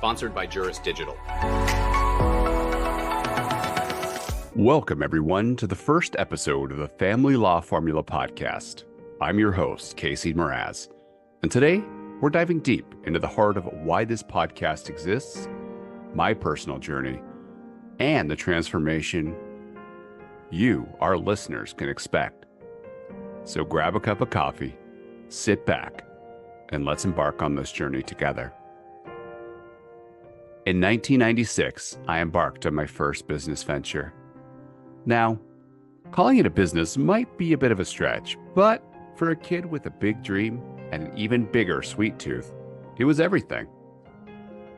sponsored by Juris Digital. Welcome, everyone, to the first episode of the Family Law Formula podcast. I'm your host, Casey Mraz, and today we're diving deep into the heart of why this podcast exists, my personal journey, and the transformation you, our listeners, can expect. So grab a cup of coffee, sit back, and let's embark on this journey together. In 1996, I embarked on my first business venture. Now, calling it a business might be a bit of a stretch, but for a kid with a big dream and an even bigger sweet tooth, it was everything.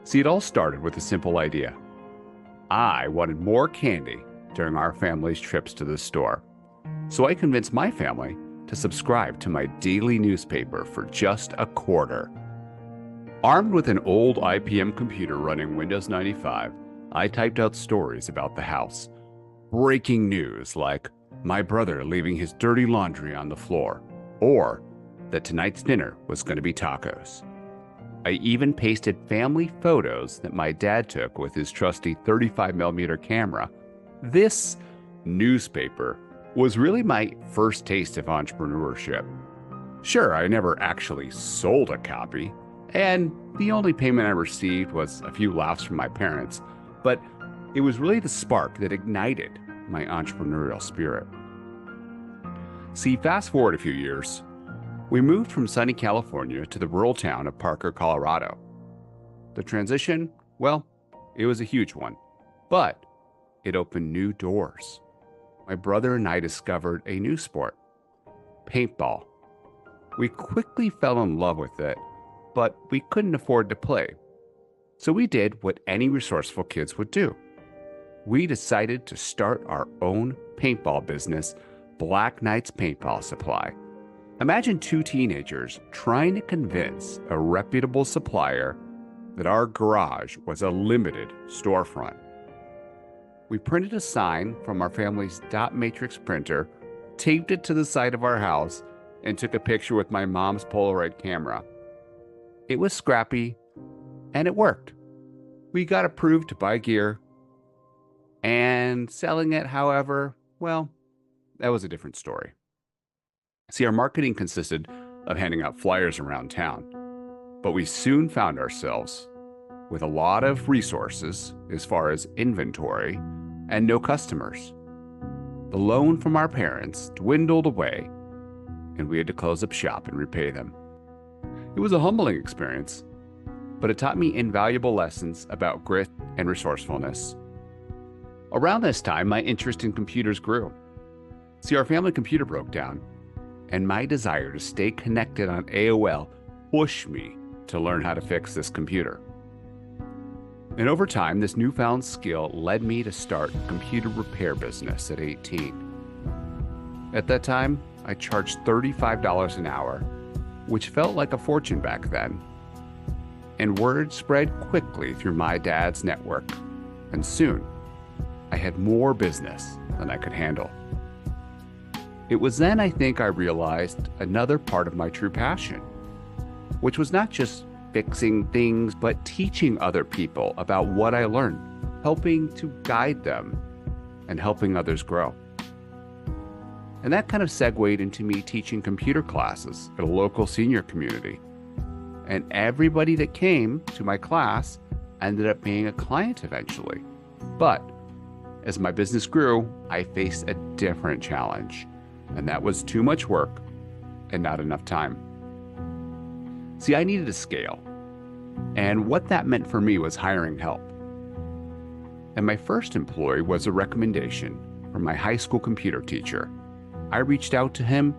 See, it all started with a simple idea. I wanted more candy during our family's trips to the store, so I convinced my family to subscribe to my daily newspaper for just a quarter. Armed with an old IBM computer running Windows 95, I typed out stories about the house. Breaking news like my brother leaving his dirty laundry on the floor, or that tonight's dinner was going to be tacos. I even pasted family photos that my dad took with his trusty 35mm camera. This newspaper was really my first taste of entrepreneurship. Sure, I never actually sold a copy, and the only payment I received was a few laughs from my parents, but it was really the spark that ignited my entrepreneurial spirit. See, fast forward a few years, we moved from sunny California to the rural town of Parker, Colorado. The transition, well, it was a huge one, but it opened new doors. My brother and I discovered a new sport, paintball. We quickly fell in love with it, but we couldn't afford to play. So we did what any resourceful kids would do. We decided to start our own paintball business, Black Knight's Paintball Supply. Imagine two teenagers trying to convince a reputable supplier that our garage was a limited storefront. We printed a sign from our family's dot matrix printer, taped it to the side of our house, and took a picture with my mom's Polaroid camera. It was scrappy, and it worked. We got approved to buy gear, and selling it, however, well, that was a different story. See, our marketing consisted of handing out flyers around town, but we soon found ourselves with a lot of resources as far as inventory and no customers. The loan from our parents dwindled away, and we had to close up shop and repay them. It was a humbling experience, but it taught me invaluable lessons about grit and resourcefulness. Around this time, my interest in computers grew. See, our family computer broke down, and my desire to stay connected on AOL pushed me to learn how to fix this computer. And over time, this newfound skill led me to start a computer repair business at 18. At that time, I charged $35 an hour, which felt like a fortune back then. And word spread quickly through my dad's network, and soon I had more business than I could handle. It was then I think I realized another part of my true passion, which was not just fixing things, but teaching other people about what I learned, helping to guide them and helping others grow. And that kind of segued into me teaching computer classes at a local senior community. And everybody that came to my class ended up being a client eventually. But as my business grew, I faced a different challenge, and that was too much work and not enough time. See, I needed to scale, and what that meant for me was hiring help. And my first employee was a recommendation from my high school computer teacher. I reached out to him,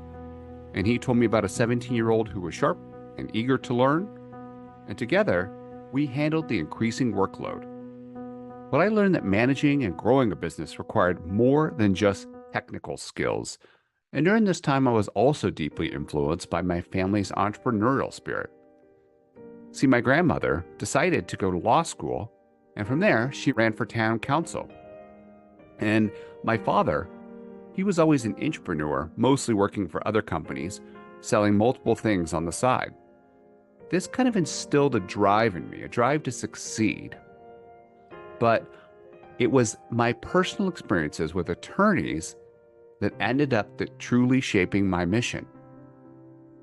and he told me about a 17-year-old who was sharp and eager to learn, and together, we handled the increasing workload. But I learned that managing and growing a business required more than just technical skills. And during this time, I was also deeply influenced by my family's entrepreneurial spirit. See, my grandmother decided to go to law school, and from there, she ran for town council. And my father, he was always an entrepreneur, mostly working for other companies, selling multiple things on the side. this kind of instilled a drive in me, a drive to succeed. But it was my personal experiences with attorneys that ended up truly shaping my mission.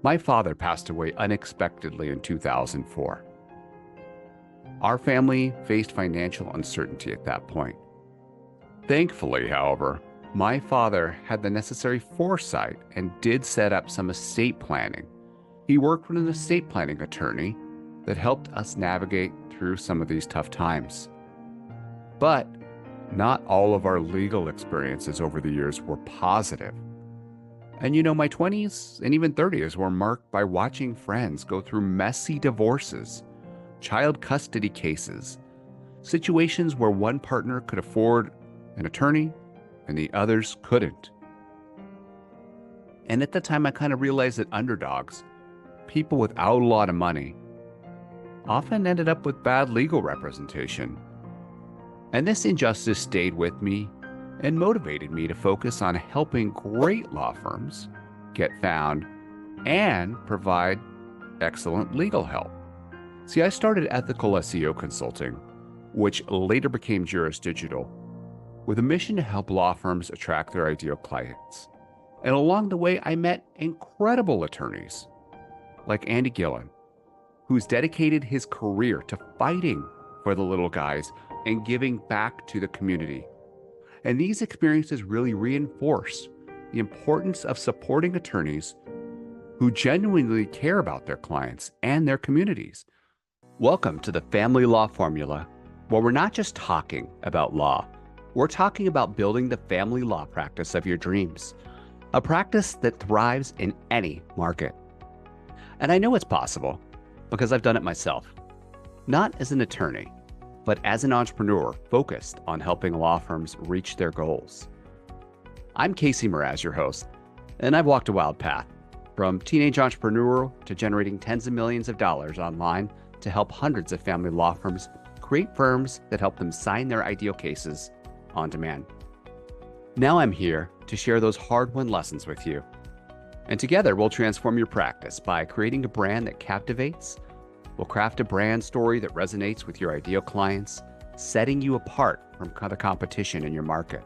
My father passed away unexpectedly in 2004. Our family faced financial uncertainty at that point. Thankfully, however, my father had the necessary foresight and did set up some estate planning. He worked with an estate planning attorney that helped us navigate through some of these tough times. But not all of our legal experiences over the years were positive. And my 20s and even 30s were marked by watching friends go through messy divorces, child custody cases, situations where one partner could afford an attorney and the others couldn't. And at the time, I kind of realized that underdogs, people without a lot of money, often ended up with bad legal representation. And this injustice stayed with me and motivated me to focus on helping great law firms get found and provide excellent legal help. See, I started ethical SEO consulting, which later became Juris Digital, with a mission to help law firms attract their ideal clients. And along the way, I met incredible attorneys like Andy Gillen, who's dedicated his career to fighting for the little guys and giving back to the community. And these experiences really reinforce the importance of supporting attorneys who genuinely care about their clients and their communities. Welcome to the Family Law Formula, where we're not just talking about law, we're talking about building the family law practice of your dreams, a practice that thrives in any market. And I know it's possible because I've done it myself, not as an attorney, but as an entrepreneur focused on helping law firms reach their goals. I'm Casey Mraz, your host, and I've walked a wild path, from teenage entrepreneurial to generating tens of millions of dollars online to help hundreds of family law firms create firms that help them sign their ideal cases on demand. Now I'm here to share those hard-won lessons with you. And together we'll transform your practice by creating a brand that captivates. We'll craft a brand story that resonates with your ideal clients, setting you apart from the competition in your market.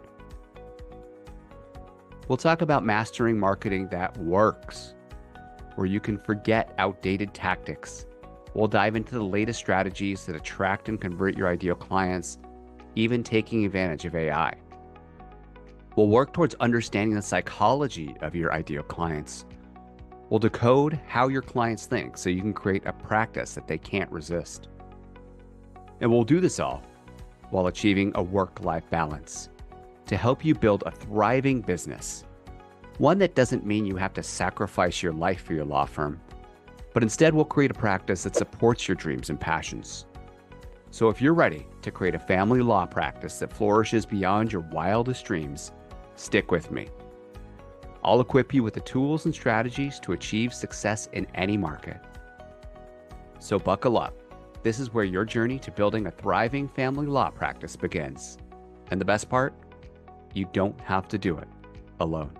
We'll talk about mastering marketing that works, where you can forget outdated tactics. We'll dive into the latest strategies that attract and convert your ideal clients, even taking advantage of AI. We'll work towards understanding the psychology of your ideal clients. We'll decode how your clients think so you can create a practice that they can't resist. And we'll do this all while achieving a work-life balance to help you build a thriving business, one that doesn't mean you have to sacrifice your life for your law firm, but instead we'll create a practice that supports your dreams and passions. So if you're ready to create a family law practice that flourishes beyond your wildest dreams, stick with me. I'll equip you with the tools and strategies to achieve success in any market. So buckle up. This is where your journey to building a thriving family law practice begins. And the best part, you don't have to do it alone.